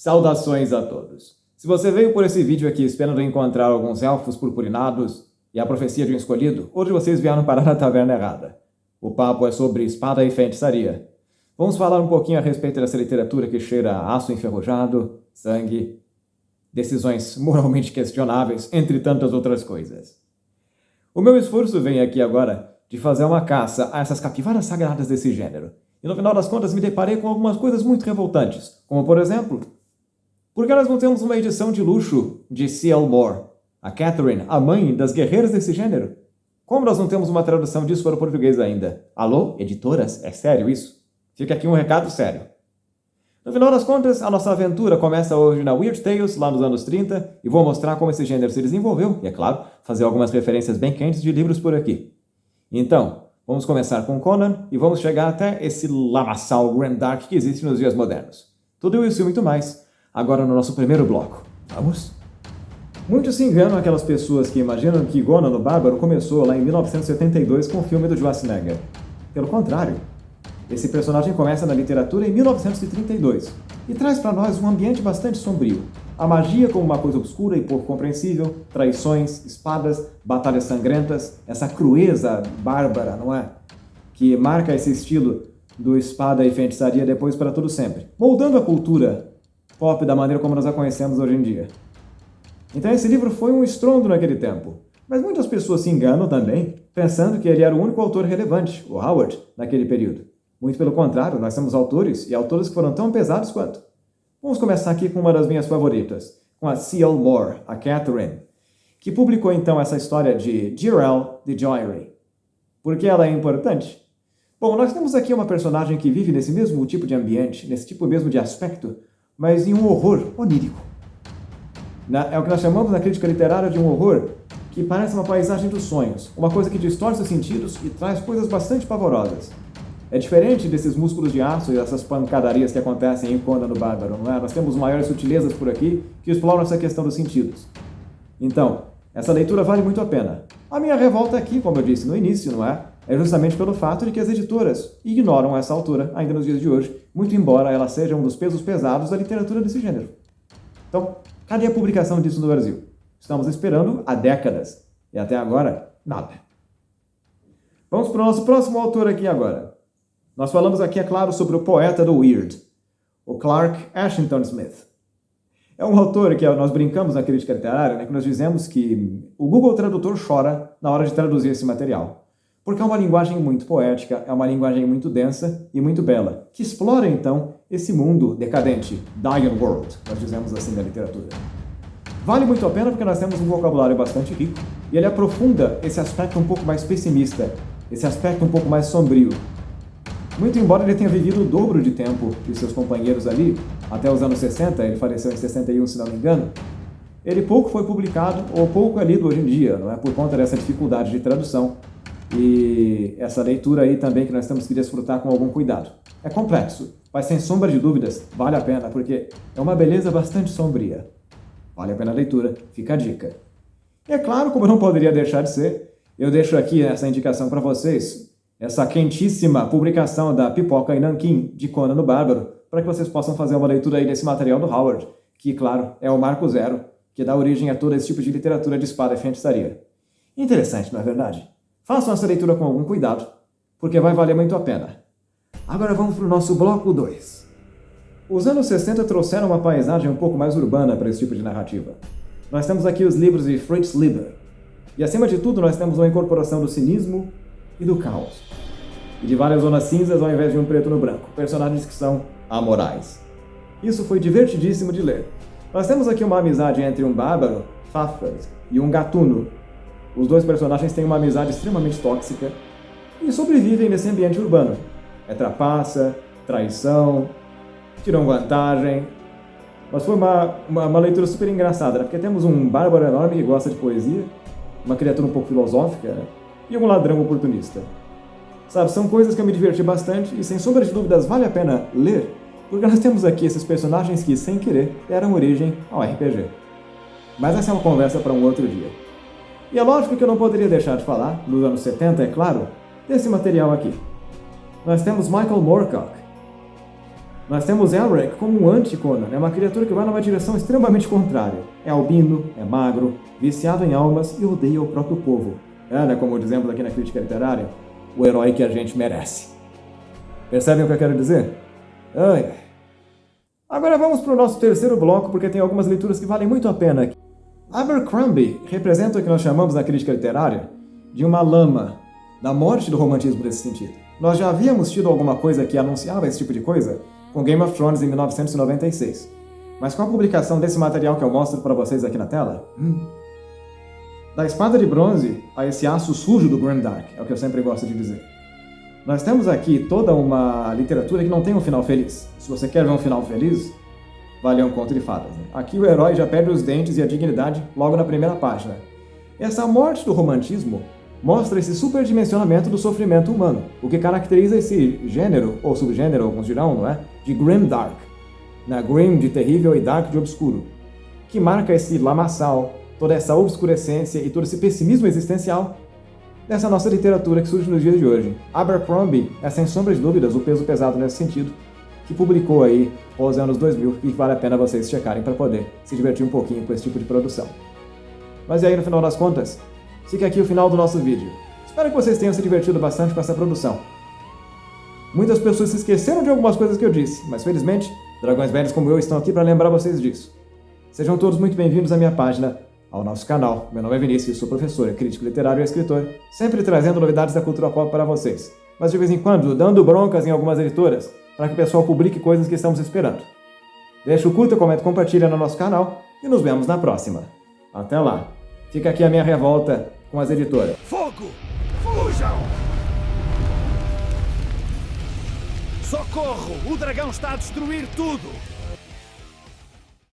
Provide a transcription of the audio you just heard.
Saudações a todos. Se você veio por esse vídeo aqui esperando encontrar alguns elfos purpurinados e a profecia de um escolhido, hoje vocês vieram parar na taverna errada. O papo é sobre espada e feitiçaria. Vamos falar um pouquinho a respeito dessa literatura que cheira a aço enferrujado, sangue, decisões moralmente questionáveis, entre tantas outras coisas. O meu esforço vem aqui agora de fazer uma caça a essas capivaras sagradas desse gênero. E no final das contas me deparei com algumas coisas muito revoltantes, como por exemplo, por que nós não temos uma edição de luxo de C.L. Moore, a Catherine, a mãe das guerreiras desse gênero? Como nós não temos uma tradução disso para o português ainda? Alô, editoras? É sério isso? Fica aqui um recado sério. No final das contas, a nossa aventura começa hoje na Weird Tales, lá nos anos 30, e vou mostrar como esse gênero se desenvolveu, e é claro, fazer algumas referências bem quentes de livros por aqui. Então, vamos começar com Conan, e vamos chegar até esse lamaçal grandark que existe nos dias modernos. Tudo isso e muito mais, agora no nosso primeiro bloco. Vamos? Muitos se enganam aquelas pessoas que imaginam que Conan o Bárbaro começou lá em 1972 com o filme do Schwarzenegger. Pelo contrário, esse personagem começa na literatura em 1932 e traz para nós um ambiente bastante sombrio. A magia como uma coisa obscura e pouco compreensível, traições, espadas, batalhas sangrentas, essa crueza bárbara, não é? Que marca esse estilo do espada e feitiçaria depois para todo sempre, moldando a cultura pop da maneira como nós a conhecemos hoje em dia. Então esse livro foi um estrondo naquele tempo. Mas muitas pessoas se enganam também, pensando que ele era o único autor relevante, o Howard, naquele período. Muito pelo contrário, nós temos autores, e autores que foram tão pesados quanto. Vamos começar aqui com uma das minhas favoritas, com a C.L. Moore, a Catherine, que publicou então essa história de Jirel the Joiry. Por que ela é importante? Bom, nós temos aqui uma personagem que vive nesse mesmo tipo de ambiente, nesse tipo mesmo de aspecto, mas em um horror onírico. É o que nós chamamos na crítica literária de um horror que parece uma paisagem dos sonhos, uma coisa que distorce os sentidos e traz coisas bastante pavorosas. É diferente desses músculos de aço e dessas pancadarias que acontecem em Conan o Bárbaro, não é? Nós temos maiores sutilezas por aqui que exploram essa questão dos sentidos. Então, essa leitura vale muito a pena. A minha revolta aqui, como eu disse no início, não é? É justamente pelo fato de que as editoras ignoram essa autora, ainda nos dias de hoje, muito embora ela seja um dos pesos pesados da literatura desse gênero. Então, cadê a publicação disso no Brasil? Estamos esperando há décadas. E até agora, nada. Vamos para o nosso próximo autor aqui agora. Nós falamos aqui, é claro, sobre o poeta do Weird, o Clark Ashington Smith. É um autor que nós brincamos na crítica literária, né, que nós dizemos que o Google Tradutor chora na hora de traduzir esse material. Porque é uma linguagem muito poética, é uma linguagem muito densa e muito bela, que explora, então, esse mundo decadente, dying world, nós dizemos assim na literatura. Vale muito a pena porque nós temos um vocabulário bastante rico e ele aprofunda esse aspecto um pouco mais pessimista, esse aspecto um pouco mais sombrio. Muito embora ele tenha vivido o dobro de tempo de seus companheiros ali, até os anos 60, ele faleceu em 61, se não me engano, ele pouco foi publicado ou pouco é lido hoje em dia, não é? Por conta dessa dificuldade de tradução e essa leitura aí também que nós temos que desfrutar com algum cuidado. É complexo, mas sem sombra de dúvidas, vale a pena, porque é uma beleza bastante sombria. Vale a pena a leitura, fica a dica. E é claro, como não poderia deixar de ser, eu deixo aqui essa indicação para vocês, essa quentíssima publicação da Pipoca e Nanquim de Conan o Bárbaro, para que vocês possam fazer uma leitura aí desse material do Howard, que, claro, é o marco zero, que dá origem a todo esse tipo de literatura de espada e feitiçaria. Interessante, não é verdade? Façam essa leitura com algum cuidado, porque vai valer muito a pena. Agora vamos para o nosso bloco 2. Os anos 60 trouxeram uma paisagem um pouco mais urbana para esse tipo de narrativa. Nós temos aqui os livros de Fritz Leiber, e acima de tudo nós temos uma incorporação do cinismo e do caos. E de várias zonas cinzas ao invés de um preto no branco, personagens que são amorais. Isso foi divertidíssimo de ler. Nós temos aqui uma amizade entre um bárbaro, Fafhrd, e um gatuno. Os dois personagens têm uma amizade extremamente tóxica e sobrevivem nesse ambiente urbano. É trapaça, traição, tiram vantagem. Mas foi uma leitura super engraçada, né? Porque temos um bárbaro enorme que gosta de poesia, uma criatura um pouco filosófica, né? E um ladrão oportunista. Sabe, são coisas que eu me diverti bastante e sem sombra de dúvidas vale a pena ler, porque nós temos aqui esses personagens que, sem querer, deram origem ao RPG. Mas essa é uma conversa para um outro dia. E é lógico que eu não poderia deixar de falar, nos anos 70, é claro, desse material aqui. Nós temos Michael Moorcock. Nós temos Elric como um anti-Conan, é uma criatura que vai numa direção extremamente contrária. É albino, é magro, viciado em almas e odeia o próprio povo. É, como dizemos aqui na crítica literária, o herói que a gente merece. Percebem o que eu quero dizer? Ai. Agora vamos para o nosso terceiro bloco, porque tem algumas leituras que valem muito a pena. Abercrombie representa o que nós chamamos na crítica literária de uma lama, da morte do romantismo nesse sentido. Nós já havíamos tido alguma coisa que anunciava esse tipo de coisa com Game of Thrones em 1996. Mas com a publicação desse material que eu mostro para vocês aqui na tela, da espada de bronze a esse aço sujo do Grimdark, é o que eu sempre gosto de dizer. Nós temos aqui toda uma literatura que não tem um final feliz. Se você quer ver um final feliz, vale um conto de fadas. Né? Aqui o herói já perde os dentes e a dignidade logo na primeira página. Essa morte do romantismo mostra esse superdimensionamento do sofrimento humano, o que caracteriza esse gênero, ou subgênero, alguns dirão, não é? De Grimdark. Grim de terrível e Dark de obscuro. Que marca esse lamaçal, toda essa obscurecência e todo esse pessimismo existencial dessa nossa literatura que surge nos dias de hoje. Abercrombie é, sem sombra de dúvidas, o peso pesado nesse sentido, que publicou aí os anos 2000 e que vale a pena vocês checarem para poder se divertir um pouquinho com esse tipo de produção. Mas e aí, no final das contas, fica aqui o final do nosso vídeo. Espero que vocês tenham se divertido bastante com essa produção. Muitas pessoas se esqueceram de algumas coisas que eu disse, mas felizmente, dragões velhos como eu estão aqui para lembrar vocês disso. Sejam todos muito bem-vindos à minha página, ao nosso canal. Meu nome é Vinícius, sou professor, crítico literário e escritor, sempre trazendo novidades da cultura pop para vocês, mas de vez em quando dando broncas em algumas editoras para que o pessoal publique coisas que estamos esperando. Deixa o curta, comenta, compartilha no nosso canal e nos vemos na próxima. Até lá. Fica aqui a minha revolta com as editoras. Fogo! Fujam! Socorro! O dragão está a destruir tudo!